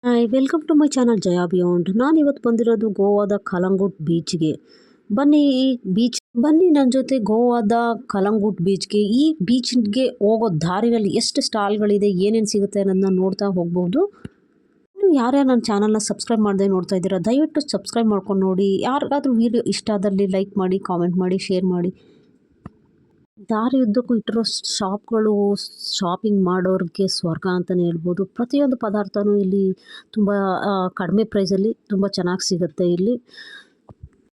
Hi welcome to my channel Jaya beyond. ನಾನು ಇವತ್ತು ಬಂದಿರೋದು ಗೋವಾದ ಕಲಂಗುಟ್ ಬೀಚ್ಗೆ. ಬನ್ನಿ ಈ ಬನ್ನಿ ನನ್ನ ಜೊತೆ ಗೋವಾದ ಕಲಂಗುಟ್ ಬೀಚ್ಗೆ. ಈ ಬೀಚ್ಗೆ ಹೋಗೋ ದಾರಿನಲ್ಲಿ ಎಷ್ಟು ಸ್ಟಾಲ್ಗಳಿದೆ, ಏನೇನು ಸಿಗುತ್ತೆ ಅನ್ನೋದನ್ನ ನೋಡ್ತಾ ಹೋಗ್ಬೋದು. ನೀವು ಯಾರ್ಯಾರು ನನ್ನ ಚಾನಲ್ನ ಸಬ್ಸ್ಕ್ರೈಬ್ ಮಾಡದೆ ನೋಡ್ತಾ ಇದ್ದೀರಾ, ದಯವಿಟ್ಟು ಸಬ್ಸ್ಕ್ರೈಬ್ ಮಾಡ್ಕೊಂಡು ನೋಡಿ. ಯಾರಿಗಾದ್ರೂ ವಿಡಿಯೋ ಇಷ್ಟ ಆದಲ್ಲಿ ಲೈಕ್ ಮಾಡಿ, ಕಾಮೆಂಟ್ ಮಾಡಿ, ಶೇರ್ ಮಾಡಿ. ದಾರಿ ಉದ್ದಕ್ಕೂ ಇಟ್ಟಿರೋ ಶಾಪ್ಗಳು ಶಾಪಿಂಗ್ ಮಾಡೋರಿಗೆ ಸ್ವರ್ಗ ಅಂತಲೇ ಹೇಳ್ಬೋದು. ಪ್ರತಿಯೊಂದು ಪದಾರ್ಥನೂ ಇಲ್ಲಿ ತುಂಬ ಕಡಿಮೆ ಪ್ರೈಸಲ್ಲಿ ತುಂಬ ಚೆನ್ನಾಗಿ ಸಿಗುತ್ತೆ. ಇಲ್ಲಿ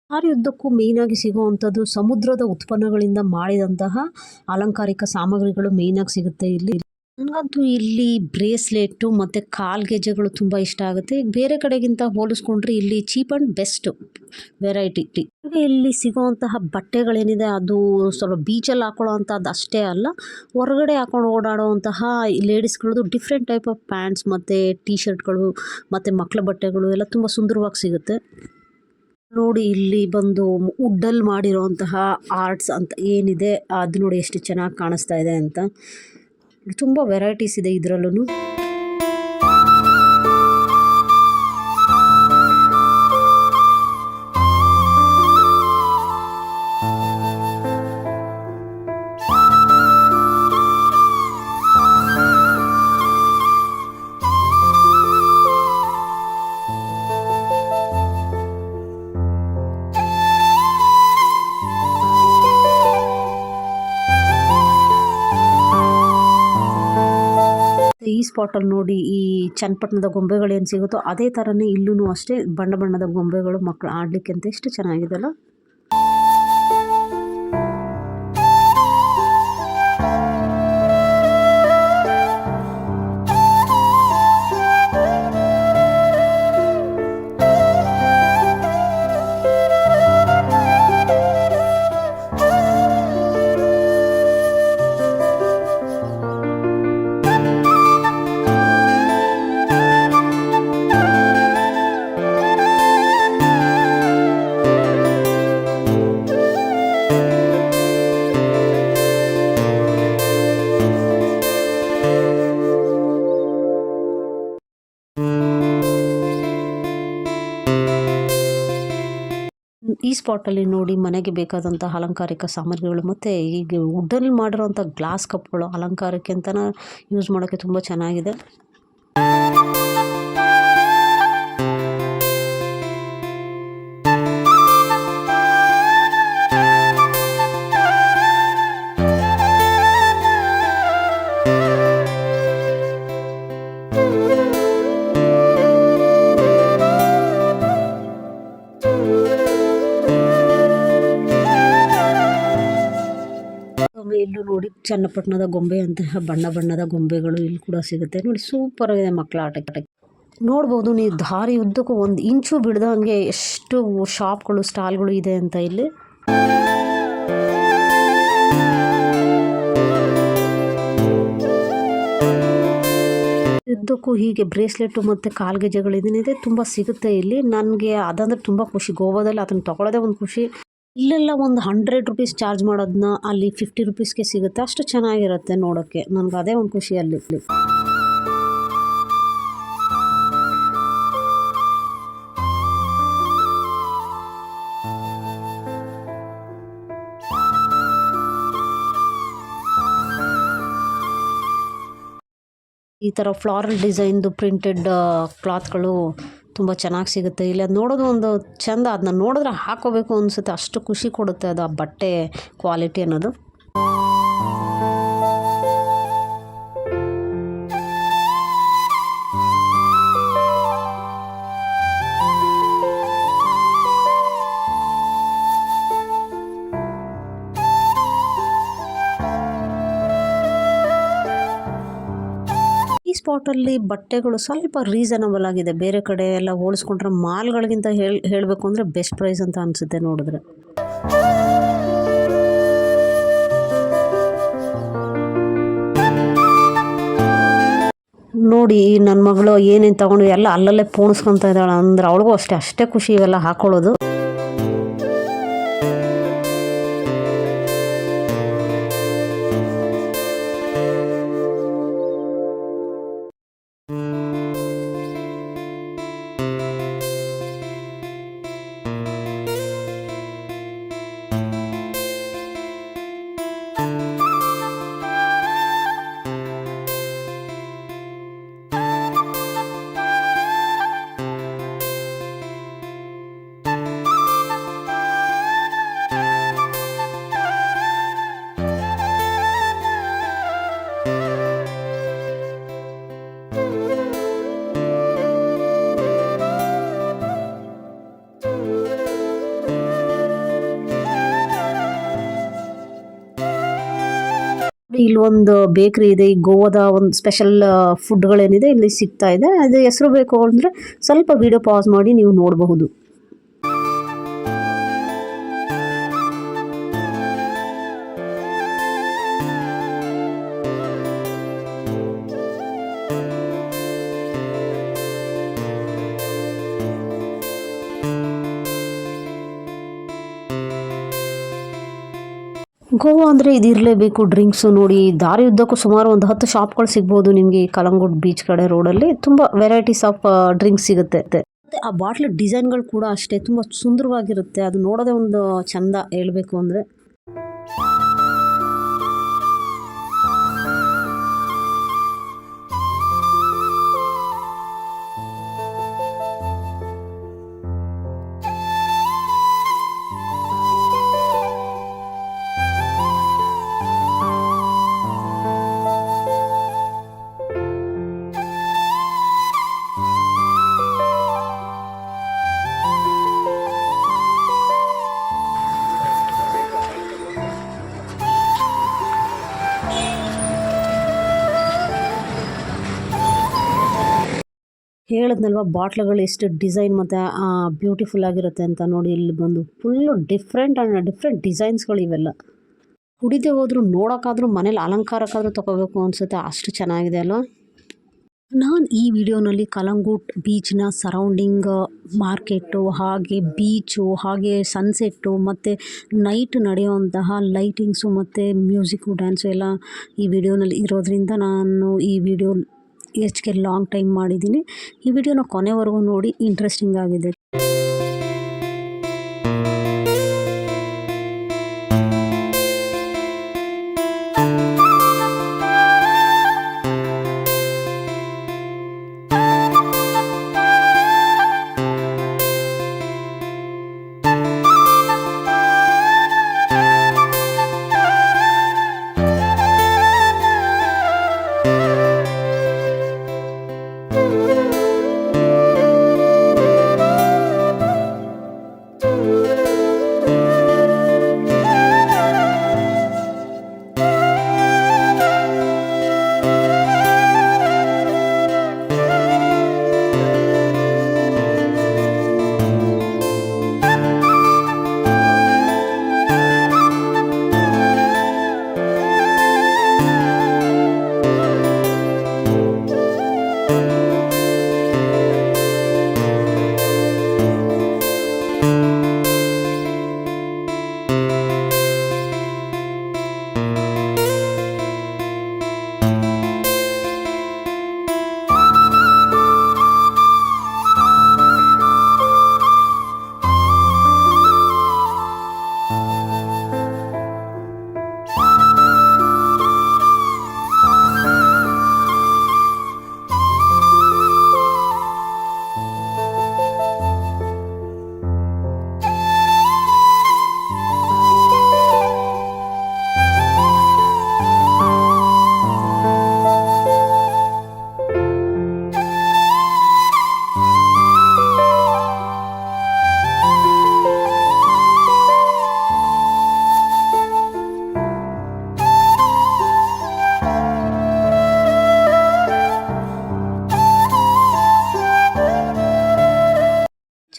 ದಾರಿ ಉದ್ದಕ್ಕೂ ಮೇಯ್ನಾಗಿ ಸಿಗುವಂಥದ್ದು ಸಮುದ್ರದ ಉತ್ಪನ್ನಗಳಿಂದ ಮಾಡಿದಂತಹ ಅಲಂಕಾರಿಕ ಸಾಮಗ್ರಿಗಳು ಮೇಯ್ನಾಗಿ ಸಿಗುತ್ತೆ ಇಲ್ಲಿ. ನನಗಂತೂ ಇಲ್ಲಿ ಬ್ರೇಸ್ಲೆಟ್ಟು ಮತ್ತು ಕಾಲ್ಗೆಜ್ಜೆಗಳು ತುಂಬ ಇಷ್ಟ ಆಗುತ್ತೆ. ಬೇರೆ ಕಡೆಗಿಂತ ಹೋಲಿಸ್ಕೊಂಡ್ರೆ ಇಲ್ಲಿ ಚೀಪ್ ಆ್ಯಂಡ್ ಬೆಸ್ಟ್ ವೆರೈಟಿ. ಇಲ್ಲಿ ಸಿಗೋವಂತಹ ಬಟ್ಟೆಗಳೇನಿದೆ ಅದು ಸ್ವಲ್ಪ ಬೀಚಲ್ಲಿ ಹಾಕೊಳ್ಳೋ ಅಂಥದ್ದು ಅಷ್ಟೇ ಅಲ್ಲ, ಹೊರಗಡೆ ಹಾಕೊಂಡು ಓಡಾಡುವಂತಹ ಲೇಡೀಸ್ಗಳದ್ದು ಡಿಫ್ರೆಂಟ್ ಟೈಪ್ ಆಫ್ ಪ್ಯಾಂಟ್ಸ್ ಮತ್ತು ಟೀ ಶರ್ಟ್ಗಳು ಮತ್ತು ಮಕ್ಕಳ ಬಟ್ಟೆಗಳು ಎಲ್ಲ ತುಂಬ ಸುಂದರವಾಗಿ ಸಿಗುತ್ತೆ. ನೋಡಿ ಇಲ್ಲಿ ಬಂದು ವುಡ್ಡಲ್ಲಿ ಮಾಡಿರೋಂತಹ ಆರ್ಟ್ಸ್ ಅಂತ ಏನಿದೆ ಅದು ನೋಡಿ ಎಷ್ಟು ಚೆನ್ನಾಗಿ ಕಾಣಿಸ್ತಾ ಇದೆ ಅಂತ. ತುಂಬ ವೆರೈಟೀಸ್ ಇದೆ ಇದರಲ್ಲೂ. ಈ ಸ್ಪಾಟಲ್ಲಿ ನೋಡಿ ಈ ಚನ್ನಪಟ್ಟಣದ ಗೊಂಬೆಗಳು ಏನು ಸಿಗುತ್ತೋ ಅದೇ ಥರನೇ ಇಲ್ಲೂ ಅಷ್ಟೇ ಬಣ್ಣ ಬಣ್ಣದ ಗೊಂಬೆಗಳು ಮಕ್ಕಳು ಆಡಲಿಕ್ಕೆ ಅಂತ ಎಷ್ಟು ಚೆನ್ನಾಗಿದೆಲ್ಲ. ಈ ಸ್ಪಾಟಲ್ಲಿ ನೋಡಿ ಮನೆಗೆ ಬೇಕಾದಂಥ ಅಲಂಕಾರಿಕ ಸಾಮಗ್ರಿಗಳು ಮತ್ತು ಈಗ ವುಡ್ಡಲ್ಲಿ ಮಾಡಿರೋಂಥ ಗ್ಲಾಸ್ ಕಪ್ಗಳು ಅಲಂಕಾರಕ್ಕೆ ಅಂತಲೇ ಯೂಸ್ ಮಾಡೋಕ್ಕೆ ತುಂಬ ಚೆನ್ನಾಗಿದೆ. ಇಲ್ಲೂ ನೋಡಿ ಚನ್ನಪಟ್ಟಣದ ಗೊಂಬೆ ಅಂತಹ ಬಣ್ಣ ಬಣ್ಣದ ಗೊಂಬೆಗಳು ಇಲ್ಲಿ ಕೂಡ ಸಿಗುತ್ತೆ. ನೋಡಿ ಸೂಪರ್ ಆಗಿದೆ ಮಕ್ಕಳ ಆಟಕ್ಕೆ. ನೋಡ್ಬೋದು ನೀವು ದಾರಿ ಉದ್ದಕ್ಕೂ ಒಂದು ಇಂಚು ಬಿಡ್ದಂಗೆ ಎಷ್ಟು ಶಾಪ್ಗಳು ಸ್ಟಾಲ್ಗಳು ಇದೆ ಅಂತ ಇಲ್ಲಿ. ಉದ್ದಕ್ಕೂ ಹೀಗೆ ಬ್ರೇಸ್ಲೆಟ್ಟು ಮತ್ತು ಕಾಲ್ಗೆಜ್ಜೆಗಳು ಏನೇನಿದೆ ತುಂಬ ಸಿಗುತ್ತೆ ಇಲ್ಲಿ. ನನಗೆ ಅದಂದ್ರೆ ತುಂಬ ಖುಷಿ. ಗೋವಾದಲ್ಲಿ ಅದನ್ನು ತೊಗೊಳ್ಳೋದೇ ಒಂದು ಖುಷಿ. ಇಲ್ಲೆಲ್ಲ ಒಂದು 100 ರೂಪೀಸ್ ಚಾರ್ಜ್ ಮಾಡೋದನ್ನ ಅಲ್ಲಿ 50 ರೂಪೀಸ್ಗೆ ಸಿಗುತ್ತೆ. ಅಷ್ಟು ಚೆನ್ನಾಗಿರುತ್ತೆ ನೋಡೋಕ್ಕೆ. ನನಗೆ ಅದೇ ಒಂದು ಖುಷಿ ಅಲ್ಲಿ. ಈ ಥರ ಫ್ಲಾರಲ್ ಡಿಸೈನ್ದು ಪ್ರಿಂಟೆಡ್ ಕ್ಲಾತ್ಗಳು ತುಂಬ ಚೆನ್ನಾಗಿ ಸಿಗುತ್ತೆ ಇಲ್ಲಿ. ಅದು ನೋಡೋದು ಒಂದು ಚೆಂದ, ಅದನ್ನ ನೋಡಿದ್ರೆ ಹಾಕೋಬೇಕು ಅನಿಸುತ್ತೆ, ಅಷ್ಟು ಖುಷಿ ಕೊಡುತ್ತೆ ಅದು ಆ ಬಟ್ಟೆ ಕ್ವಾಲಿಟಿ ಅನ್ನೋದು. ಈ ಸ್ಪಾಟಲ್ಲಿ ಬಟ್ಟೆಗಳು ಸ್ವಲ್ಪ ರೀಸನಬಲ್ ಆಗಿದೆ. ಬೇರೆ ಕಡೆ ಎಲ್ಲ ಹೋಲಿಸ್ಕೊಂಡ್ರೆ ಮಾಲ್ಗಳಿಗಿಂತ ಹೇಳಬೇಕು ಅಂದರೆ ಬೆಸ್ಟ್ ಪ್ರೈಸ್ ಅಂತ ಅನಿಸುತ್ತೆ ನೋಡಿದ್ರೆ. ನೋಡಿ ನನ್ನ ಮಗಳು ಏನೇನು ತಗೊಂಡು ಎಲ್ಲ ಅಲ್ಲಲ್ಲೇ ಪೋಣಿಸ್ಕೊತಾ ಇದ್ದಾಳೆ ಅಂದ್ರೆ ಅವಳಿಗೂ ಅಷ್ಟೇ ಖುಷಿ ಇವೆಲ್ಲ ಹಾಕೊಳ್ಳೋದು. ಇಲ್ಲೊಂದು ಬೇಕ್ರಿ ಇದೆ. ಈ ಗೋವಾದ ಒಂದು ಸ್ಪೆಷಲ್ ಫುಡ್ಗಳೇನಿದೆ ಇಲ್ಲಿ ಸಿಗ್ತಾ ಇದೆ. ಅದು ಹೆಸರು ಬೇಕು ಅಂದರೆ ಸ್ವಲ್ಪ ವಿಡಿಯೋ ಪಾಸ್ ಮಾಡಿ ನೀವು ನೋಡಬಹುದು. ಗೋವಾ ಅಂದರೆ ಇದಿರಲೇಬೇಕು ಡ್ರಿಂಕ್ಸು. ನೋಡಿ ದಾರಿ ಉದ್ದಕ್ಕೂ ಸುಮಾರು ಒಂದು 10 ಶಾಪ್ಗಳು ಸಿಗ್ಬೋದು ನಿಮಗೆ ಈ ಕಲಂಗುಡ್ ಬೀಚ್ ಕಡೆ ರೋಡಲ್ಲಿ. ತುಂಬ ವೆರೈಟೀಸ್ ಆಫ್ ಡ್ರಿಂಕ್ಸ್ ಸಿಗುತ್ತೆ. ಮತ್ತು ಆ ಬಾಟ್ಲ್ ಡಿಸೈನ್ಗಳು ಕೂಡ ಅಷ್ಟೇ ತುಂಬ ಸುಂದರವಾಗಿರುತ್ತೆ. ಅದು ನೋಡೋದೇ ಒಂದು ಚಂದ ಹೇಳಬೇಕು ಅಂದರೆ. ಹೇಳಿದ್ನಲ್ವ ಬಾಟ್ಲುಗಳು ಎಷ್ಟು ಡಿಸೈನ್ ಮತ್ತು ಬ್ಯೂಟಿಫುಲ್ ಆಗಿರುತ್ತೆ ಅಂತ. ನೋಡಿ ಇಲ್ಲಿ ಬಂದು ಫುಲ್ಲು ಡಿಫ್ರೆಂಟ್ ಡಿಸೈನ್ಸ್ಗಳು ಇವೆಲ್ಲ. ಕುಡಿದೇ ಹೋದರೂ ನೋಡೋಕ್ಕಾದ್ರೂ ಮನೇಲಿ ಅಲಂಕಾರಕ್ಕಾದ್ರೂ ತೊಗೋಬೇಕು ಅನಿಸುತ್ತೆ, ಅಷ್ಟು ಚೆನ್ನಾಗಿದೆ ಅಲ್ವಾ. ನಾನು ಈ ವಿಡಿಯೋನಲ್ಲಿ ಕಲಂಗುಟ್ ಬೀಚ್ನ ಸರೌಂಡಿಂಗ್ ಮಾರ್ಕೆಟು, ಹಾಗೆ ಬೀಚು, ಹಾಗೆ ಸನ್ಸೆಟ್ಟು ಮತ್ತು ನೈಟ್ ನಡೆಯುವಂತಹ ಲೈಟಿಂಗ್ಸು ಮತ್ತು ಮ್ಯೂಸಿಕ್ಕು ಡ್ಯಾನ್ಸು ಎಲ್ಲ ಈ ವಿಡಿಯೋನಲ್ಲಿ ಇರೋದ್ರಿಂದ ನಾನು ಈ ವಿಡಿಯೋ ಹೆಚ್ಚಿಗೆ ಲಾಂಗ್ ಟೈಮ್ ಮಾಡಿದ್ದೀನಿ. ಈ ವಿಡಿಯೋನ ಕೊನೆವರೆಗೂ ನೋಡಿ, ಇಂಟ್ರೆಸ್ಟಿಂಗ್ ಆಗಿದೆ.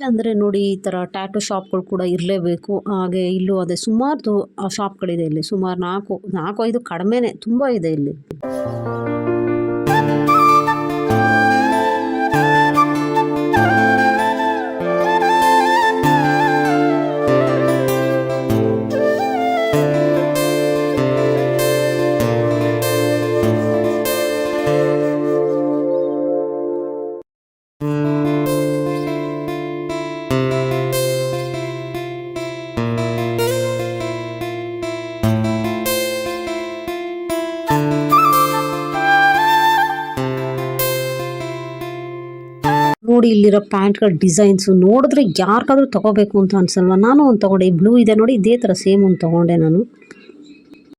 ಅಂದರೆ ನೋಡಿ ಈ ಥರ ಟ್ಯಾಟೂ ಶಾಪ್ಗಳು ಕೂಡ ಇರಲೇಬೇಕು. ಹಾಗೆ ಇಲ್ಲೂ ಅದೇ ಸುಮಾರು ಶಾಪ್ಗಳಿದೆ ಇಲ್ಲಿ. ಸುಮಾರು 4-5 ಕಡಿಮೆನೇ, ತುಂಬ ಇದೆ ಇಲ್ಲಿ. ನೋಡಿ ಇಲ್ಲಿರೋ ಪ್ಯಾಂಟ್ಗಳ ಡಿಸೈನ್ಸು ನೋಡಿದ್ರೆ ಯಾರಿಗಾದ್ರೂ ತೊಗೋಬೇಕು ಅಂತ ಅನ್ಸಲ್ವಾ. ನಾನು ಒಂದು ತೊಗೊಂಡೆ, ಈ ಬ್ಲೂ ಇದೆ ನೋಡಿ, ಇದೇ ಥರ ಸೇಮ್ ಒಂದು ತೊಗೊಂಡೆ ನಾನು.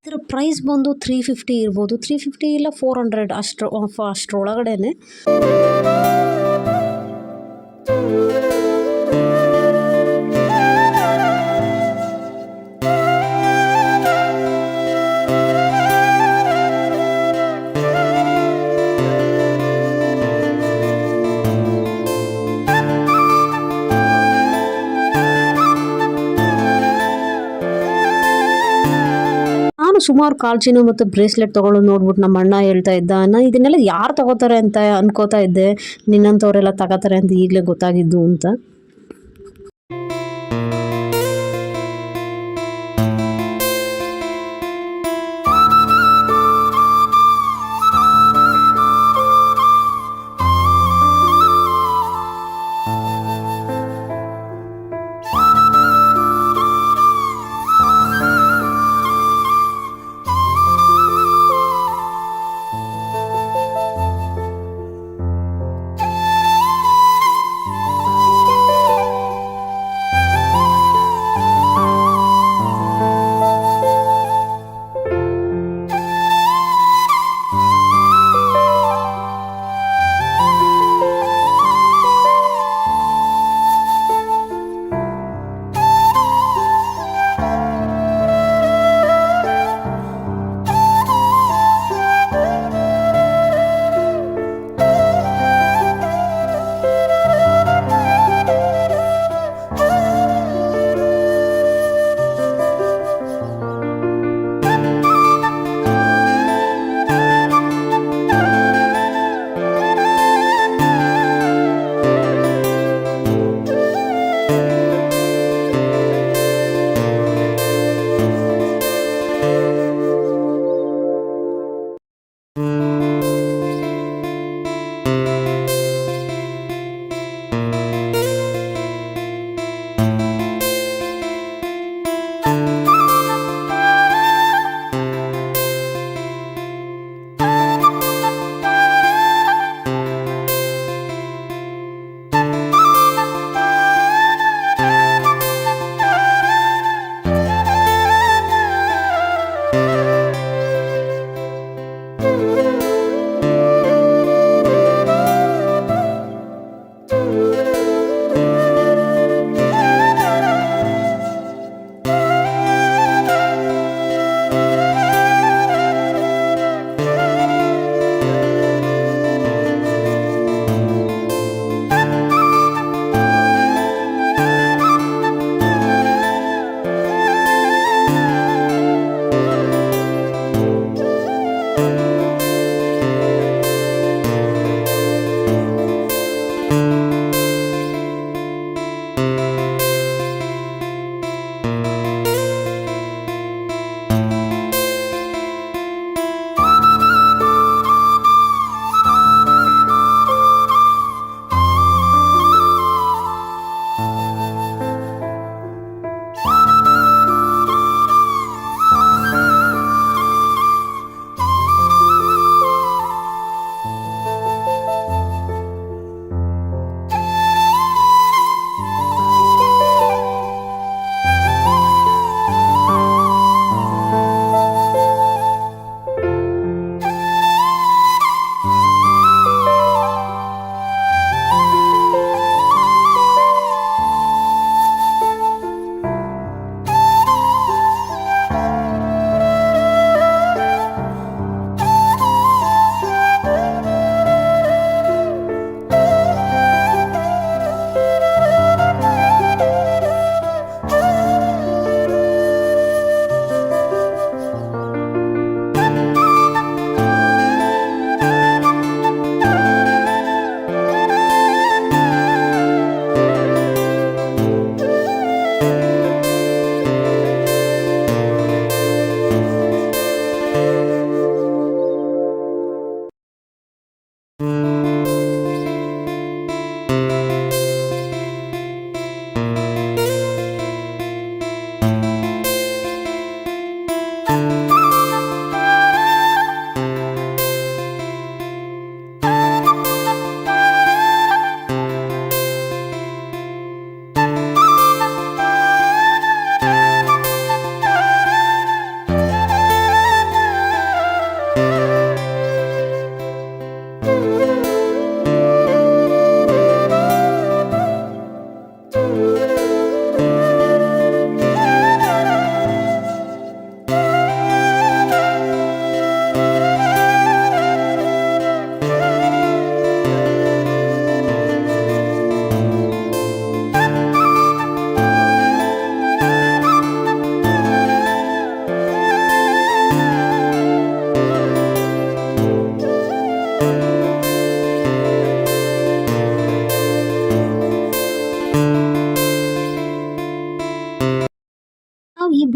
ಇದರ ಪ್ರೈಸ್ ಬಂದು 350 ಇರ್ಬೋದು, 350 ಇಲ್ಲ 400 ಅಷ್ಟರೊಳಗಡೆನೆ. ಸುಮಾರು ಕಾಲ್ಚಿನು ಮತ್ತು ಬ್ರೇಸ್ಲೆಟ್ ತೊಗೊಳ್ಳೋದು ನೋಡ್ಬಿಟ್ಟು ನಮ್ಮ ಅಣ್ಣ ಹೇಳ್ತಾ ಇದ್ದ, ಇದನ್ನೆಲ್ಲ ಯಾರು ತಗೋತಾರೆ ಅಂತ ಅನ್ಕೋತಾ ಇದ್ದೆ, ನಿನ್ನಂಥವರೆಲ್ಲ ತಗೋತಾರೆ ಅಂತ ಈಗಲೇ ಗೊತ್ತಾಗಿದ್ದು ಅಂತ.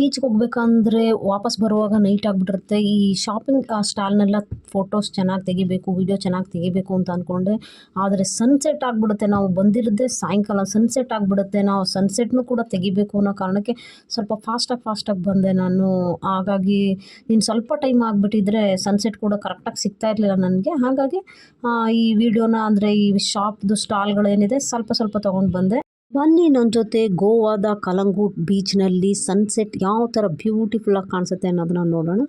ಬೀಚ್ಗೆ ಹೋಗ್ಬೇಕಂದ್ರೆ ವಾಪಸ್ ಬರುವಾಗ ನೈಟ್ ಆಗಿಬಿಟ್ಟಿರುತ್ತೆ. ಈ ಶಾಪಿಂಗ್ ಸ್ಟಾಲ್ನೆಲ್ಲ ಫೋಟೋಸ್ ಚೆನ್ನಾಗಿ ತೆಗಿಬೇಕು, ವಿಡಿಯೋ ಚೆನ್ನಾಗಿ ತೆಗಿಬೇಕು ಅಂತ ಅಂದ್ಕೊಂಡೆ. ಆದರೆ ಸನ್ಸೆಟ್ ಆಗಿಬಿಡುತ್ತೆ. ನಾವು ಬಂದಿರೋದೇ ಸಾಯಂಕಾಲ, ಸನ್ಸೆಟ್ ಆಗಿಬಿಡುತ್ತೆ. ನಾವು ಸನ್ಸೆಟ್ನೂ ಕೂಡ ತೆಗಿಬೇಕು ಅನ್ನೋ ಕಾರಣಕ್ಕೆ ಸ್ವಲ್ಪ ಫಾಸ್ಟಾಗಿ ಬಂದೆ ನಾನು. ಹಾಗಾಗಿ ಇನ್ನು ಸ್ವಲ್ಪ ಟೈಮ್ ಆಗಿಬಿಟ್ಟಿದ್ರೆ ಸನ್ಸೆಟ್ ಕೂಡ ಕರೆಕ್ಟಾಗಿ ಸಿಗ್ತಾ ಇರಲಿಲ್ಲ ನನಗೆ. ಹಾಗಾಗಿ ಈ ವಿಡಿಯೋನ ಅಂದರೆ ಈ ಶಾಪ್ದು ಸ್ಟಾಲ್ಗಳೇನಿದೆ ಸ್ವಲ್ಪ ತೊಗೊಂಡು ಬಂದೆ. ಬನ್ನಿ ನನ್ನ ಜೊತೆ ಗೋವಾದ ಕಲಂಗೂಟ್ ಬೀಚ್ನಲ್ಲಿ ಸನ್ಸೆಟ್ ಯಾವ ಥರ ಬ್ಯೂಟಿಫುಲ್ಲಾಗಿ ಕಾಣಿಸುತ್ತೆ ಅನ್ನೋದನ್ನ ನೋಡೋಣ.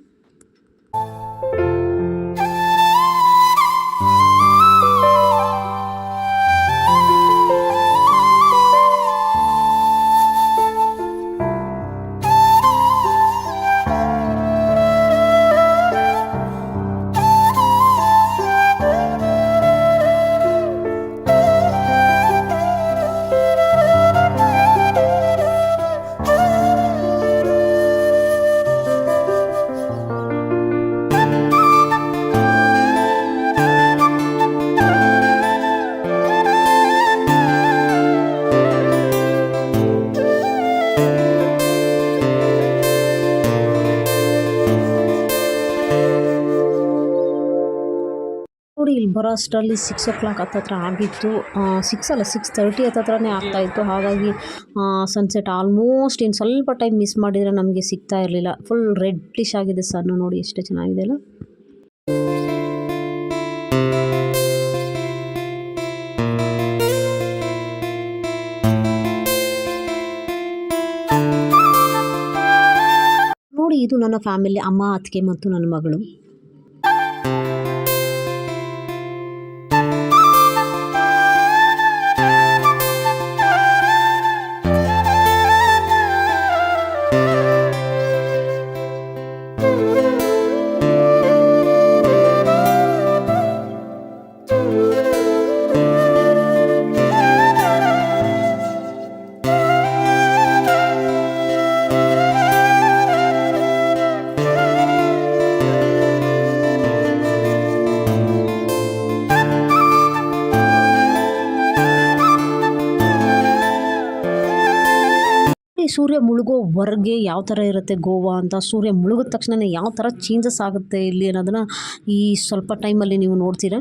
ನೋಡಿ ಇಲ್ಲಿ ಬರೋ ಅಷ್ಟರಲ್ಲಿ 6 o'clock ಹತ್ತತ್ರ ಆಗಿತ್ತು. 6 ಅಲ್ಲ 6:30 ಹತ್ತತ್ರನೇ ಆಗ್ತಾಯಿತ್ತು. ಹಾಗಾಗಿ ಸನ್ಸೆಟ್ ಆಲ್ಮೋಸ್ಟ್ ಇನ್ನು ಸ್ವಲ್ಪ ಟೈಮ್ ಮಿಸ್ ಮಾಡಿದರೆ ನಮಗೆ ಸಿಗ್ತಾ ಇರಲಿಲ್ಲ. ಫುಲ್ ರೆಡ್ಡಿಶ್ ಆಗಿದೆ ಸನ್ನು, ನೋಡಿ ಎಷ್ಟು ಚೆನ್ನಾಗಿದೆ ಅಲ್ಲ. ನೋಡಿ ಇದು ನನ್ನ ಫ್ಯಾಮಿಲಿ, ಅಮ್ಮ, ಅತ್ತಿಗೆ ಮತ್ತು ನನ್ನ ಮಗಳು. ಸೂರ್ಯ ಮುಳುಗೋವರೆಗೆ ಯಾವ ಥರ ಇರುತ್ತೆ ಗೋವಾ ಅಂತ, ಸೂರ್ಯ ಮುಳುಗಿದ ತಕ್ಷಣ ಯಾವ ಥರ ಚೇಂಜಸ್ ಆಗುತ್ತೆ ಇಲ್ಲಿ ಅನ್ನೋದನ್ನು ಈ ಸ್ವಲ್ಪ ಟೈಮಲ್ಲಿ ನೀವು ನೋಡ್ತೀರಾ.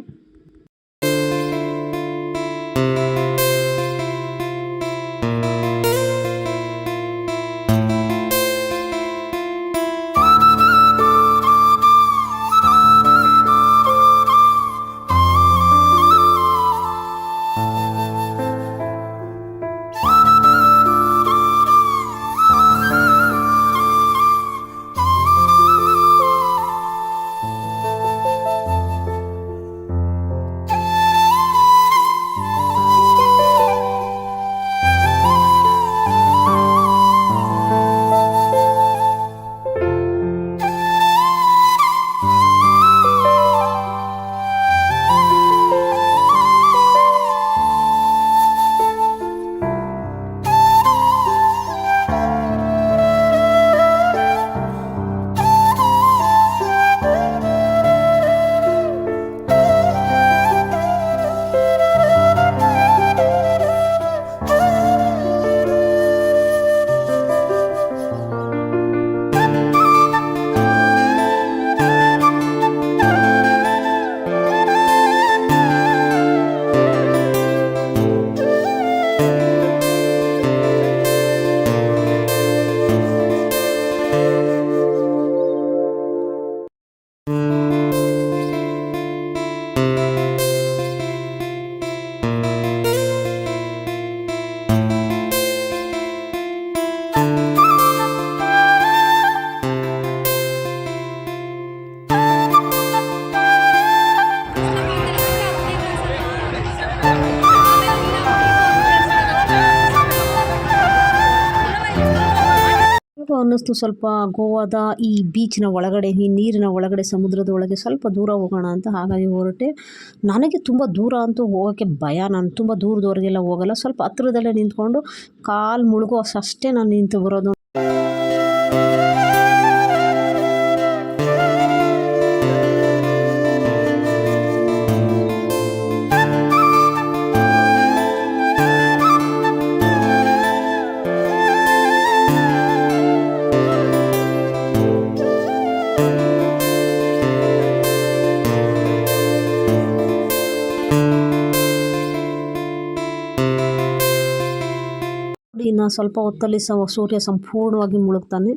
ಅನ್ನಿಸ್ತು ಸ್ವಲ್ಪ ಗೋವಾದ ಈ ಬೀಚ್ನ ಒಳಗಡೆ, ಈ ನೀರಿನ ಒಳಗಡೆ, ಸಮುದ್ರದ ಒಳಗೆ ಸ್ವಲ್ಪ ದೂರ ಹೋಗೋಣ ಅಂತ. ಹಾಗಾಗಿ ಹೊರಟೆ. ನನಗೆ ತುಂಬ ದೂರ ಅಂತೂ ಹೋಗೋಕ್ಕೆ ಭಯ. ನಾನು ತುಂಬ ದೂರದವರೆಗೆಲ್ಲ ಹೋಗಲ್ಲ. ಸ್ವಲ್ಪ ಹತ್ತಿರದಲ್ಲೇ ನಿಂತ್ಕೊಂಡು ಕಾಲು ಮುಳುಗೋ ಅಷ್ಟೇ ನಾನು ನಿಂತು ಬರೋದು. ಇನ್ನು ಸ್ವಲ್ಪ ಹೊತ್ತಲ್ಲಿ ಸೂರ್ಯ ಸಂಪೂರ್ಣವಾಗಿ ಮುಳುಗ್ತಾನೆ.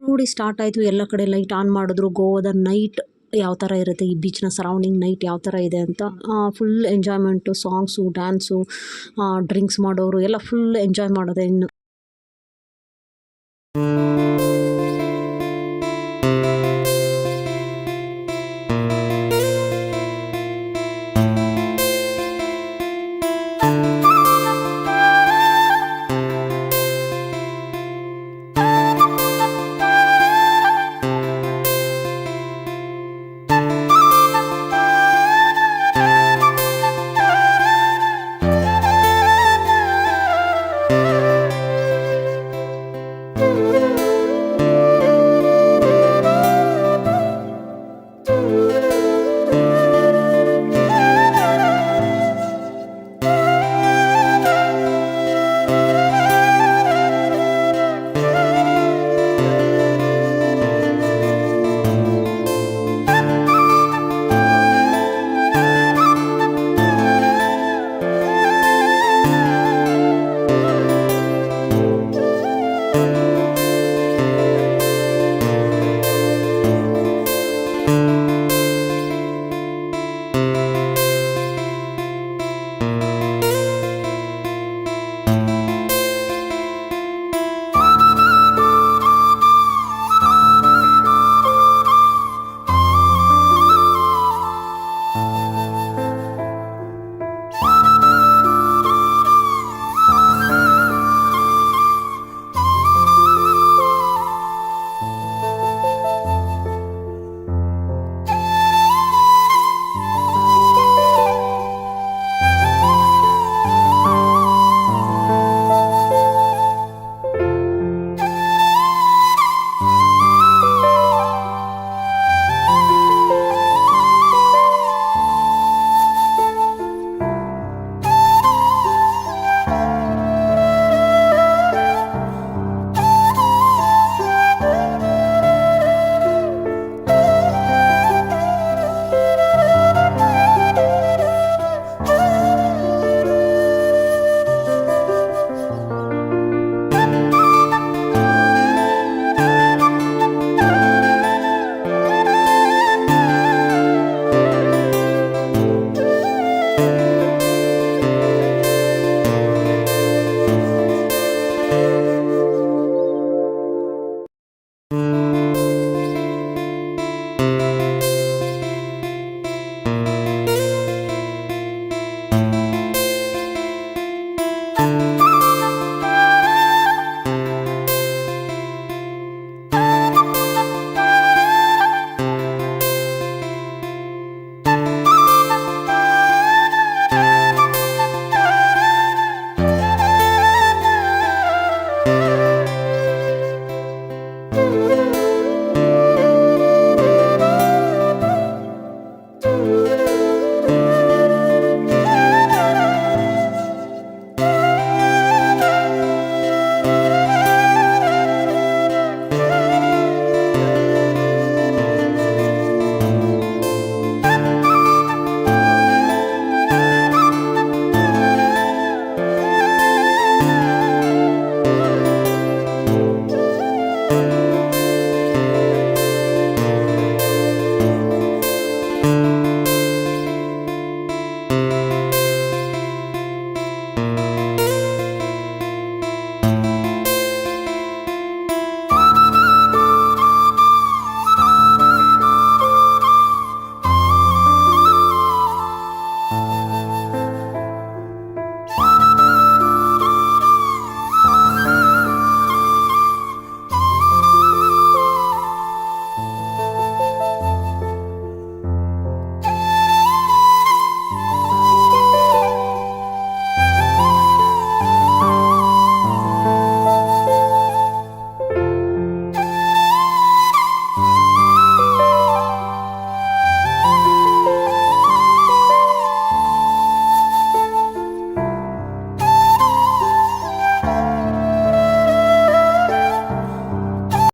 ನೋಡಿ ಸ್ಟಾರ್ಟ್ ಆಯಿತು, ಎಲ್ಲ ಕಡೆ ಲೈಟ್ ಆನ್ ಮಾಡಿದ್ರು. ಗೋವಾದ ನೈಟ್ ಯಾವ ಥರ ಇರುತ್ತೆ, ಈ ಬೀಚ್ನ ಸರೌಂಡಿಂಗ್ ನೈಟ್ ಯಾವ ಥರ ಇದೆ ಅಂತ full enjoyment, songs, dance, drinks ಮಾಡೋರು ಎಲ್ಲ ಫುಲ್ ಎಂಜಾಯ್ ಮಾಡೋದೆ ಇನ್ನು.